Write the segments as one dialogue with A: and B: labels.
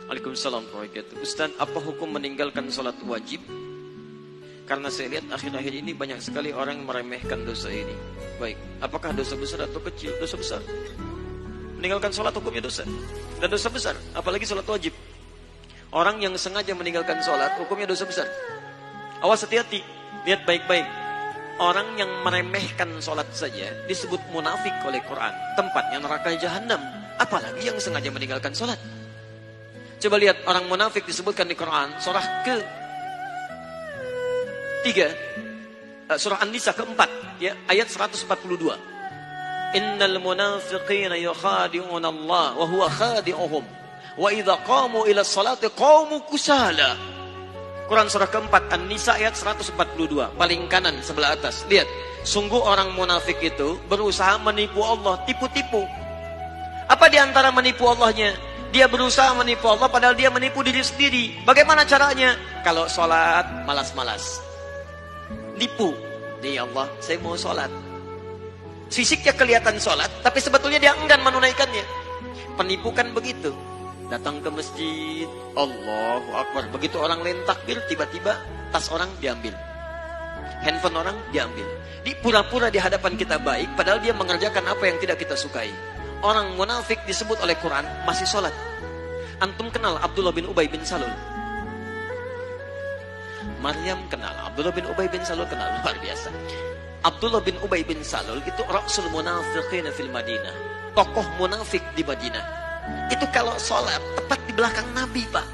A: Waalaikumsalam warahmatullahi wabarakatuh. Ustaz, apa hukum meninggalkan sholat wajib? Karena saya lihat akhir-akhir ini banyak sekali orang meremehkan dosa ini. Baik, apakah dosa besar atau kecil? Dosa besar. Meninggalkan sholat hukumnya dosa. Dan dosa besar, apalagi sholat wajib. Orang yang sengaja meninggalkan sholat hukumnya dosa besar. Awas, hati-hati, lihat baik-baik. Orang yang meremehkan sholat saja disebut munafik oleh Quran. Tempatnya neraka jahanam. Apalagi yang sengaja meninggalkan sholat. Coba lihat orang munafik disebutkan di Quran. Surah surah An-Nisa keempat, ya, ayat 142. Innal munafiqina yukhadi'una Allah wa huwa khadi'uhum wa idza qamu ila sholati qamu kusala. Quran surah keempat An-Nisa ayat 142, paling kanan sebelah atas. Lihat, sungguh orang munafik itu berusaha menipu Allah, tipu-tipu. Apa di antara menipu Allahnya? Dia berusaha menipu Allah padahal dia menipu diri sendiri. Bagaimana caranya? Kalau sholat malas-malas, nipu. Nih Allah, saya mau sholat. Fisiknya kelihatan sholat, tapi sebetulnya dia enggan menunaikannya. Penipu kan begitu. Datang ke masjid, Allahu Akbar. Begitu orang lain takbir, tiba-tiba tas orang diambil, handphone orang diambil. Di pura-pura di hadapan kita baik, padahal dia mengerjakan apa yang tidak kita sukai. Orang munafik disebut oleh Quran masih sholat. Antum kenal Abdullah bin Ubay bin Salul? Maryam kenal, Abdullah bin Ubay bin Salul kenal, luar biasa. Abdullah bin Ubay bin Salul itu Rasul Munafiqin fil Madinah, tokoh munafik di Madinah. Itu kalau sholat tepat di belakang Nabi, Pak.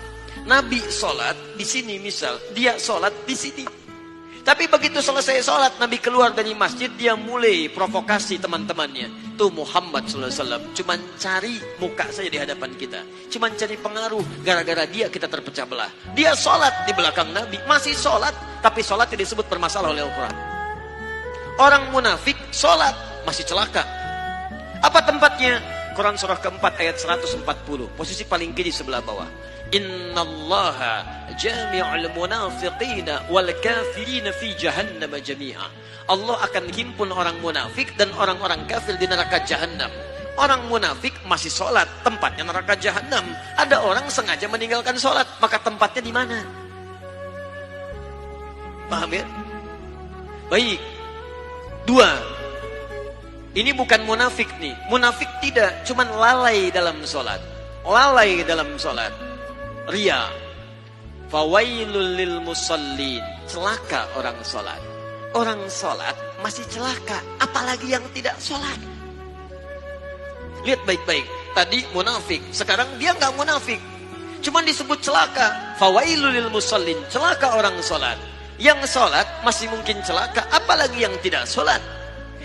A: Nabi sholat di sini, misal dia sholat di sini. Tapi begitu selesai sholat, Nabi keluar dari masjid, dia mulai provokasi teman-temannya. Tuh Muhammad SAW cuman cari muka saja di hadapan kita, cuman cari pengaruh. Gara-gara dia kita terpecah belah. Dia sholat di belakang Nabi, masih sholat, tapi sholat tidak disebut bermasalah oleh Al-Quran. Orang munafik sholat masih celaka. Apa tempatnya? Quran surah keempat ayat 140, posisi paling kiri sebelah bawah. Innallaha jami'ul munafiqina wal kafirina fi jahannam jami'a. Allah akan himpun orang munafik dan orang-orang kafir di neraka jahanam. Orang munafik masih sholat, tempatnya neraka jahanam. Ada orang sengaja meninggalkan sholat, maka tempatnya di mana? Paham ya? Baik. Dua, ini bukan munafik nih. Munafik tidak, cuman lalai dalam sholat. Lalai dalam sholat. Ria. Fawailul lil musallin. Celaka orang sholat. Orang sholat masih celaka, apalagi yang tidak sholat. Lihat baik-baik. Tadi munafik, sekarang dia nggak munafik, cuman disebut celaka. Fawailul lil musallin. Celaka orang sholat. Yang sholat masih mungkin celaka, apalagi yang tidak sholat.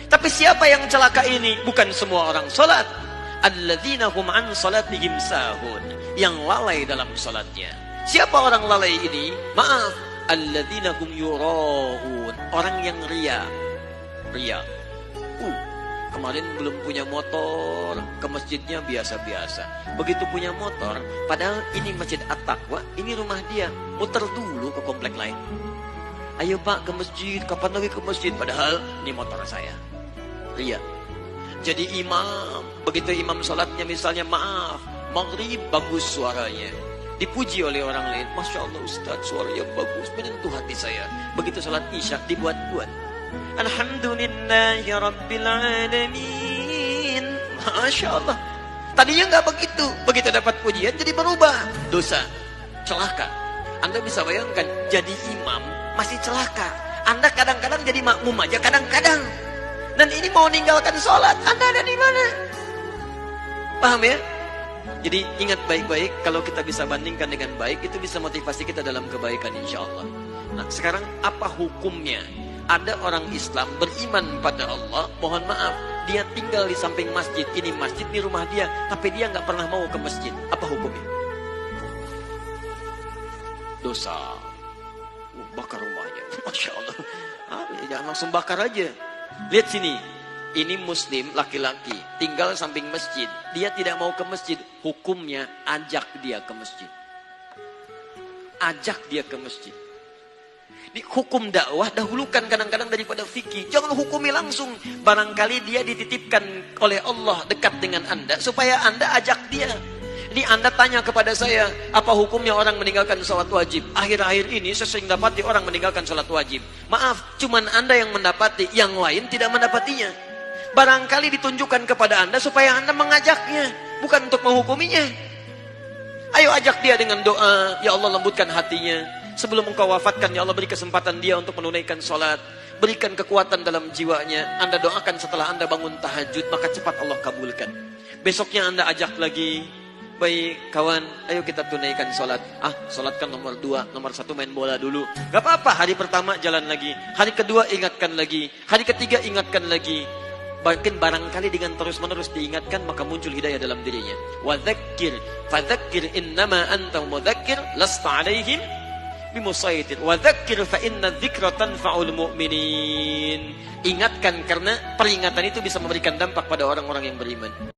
A: Tapi siapa yang celaka ini? Bukan semua orang sholat. Alladzina hum an sholatihim sahun. Yang lalai dalam sholatnya. Siapa orang lalai ini? Maaf, alladzina hum yura'un. Orang yang ria. Ria. Kemarin belum punya motor, ke masjidnya biasa-biasa. Begitu punya motor, padahal ini Masjid At-Taqwa, ini rumah dia, muter dulu ke komplek lain. Ayo Pak ke masjid, kapan lagi ke masjid? Padahal ini motor saya. Ria. Jadi imam, begitu imam sholatnya misalnya maaf, maghrib bagus suaranya, dipuji oleh orang lain, Masya Allah Ustaz suaranya bagus, menyentuh hati saya. Begitu sholat isya dibuat-buat, Alhamdulillahi Rabbil Alamin, Masya Allah. Tadinya nggak begitu, begitu dapat pujian jadi berubah. Dosa, celaka. Anda bisa bayangkan, jadi imam masih celaka. Anda kadang-kadang jadi makmum aja kadang-kadang. Dan ini mau meninggalkan sholat, Anda ada di mana? Paham ya? Jadi ingat baik-baik, kalau kita bisa bandingkan dengan baik, itu bisa motivasi kita dalam kebaikan insya Allah. Nah sekarang apa hukumnya? Ada orang Islam beriman pada Allah, mohon maaf, dia tinggal di samping masjid. Ini masjid, ini rumah dia, tapi dia nggak pernah mau ke masjid. Apa hukumnya? Dosa. Bakar rumahnya, Masya Allah. Jangan langsung bakar aja. Lihat sini, ini muslim laki-laki tinggal samping masjid, dia tidak mau ke masjid. Hukumnya ajak dia ke masjid. Ajak dia ke masjid. Di hukum dakwah dahulukan kadang-kadang daripada fikih. Jangan hukumi langsung. Barangkali dia dititipkan oleh Allah dekat dengan Anda, supaya Anda ajak dia. Ini Anda tanya kepada saya, apa hukumnya orang meninggalkan sholat wajib? Akhir-akhir ini saya sering dapati orang meninggalkan sholat wajib. Maaf, cuman Anda yang mendapati, yang lain tidak mendapatinya. Barangkali ditunjukkan kepada Anda supaya Anda mengajaknya, bukan untuk menghukuminya. Ayo ajak dia dengan doa, ya Allah lembutkan hatinya. Sebelum engkau wafatkan, ya Allah beri kesempatan dia untuk menunaikan sholat. Berikan kekuatan dalam jiwanya. Anda doakan setelah Anda bangun tahajud, maka cepat Allah kabulkan. Besoknya Anda ajak lagi. Baik kawan, ayo kita tunaikan sholat. Sholat kan nomor 2, nomor 1 main bola dulu. Gak apa-apa, hari pertama jalan lagi. Hari kedua ingatkan lagi. Hari ketiga ingatkan lagi. Bahkan barangkali dengan terus-menerus diingatkan, maka muncul hidayah dalam dirinya. Wadzakir, fadzakir innama anta mudzakir, lasta alaihim bimusaitir. Wadzakir fa inna dzikra tanfa'ul mu'minin. Ingatkan karena peringatan itu bisa memberikan dampak pada orang-orang yang beriman.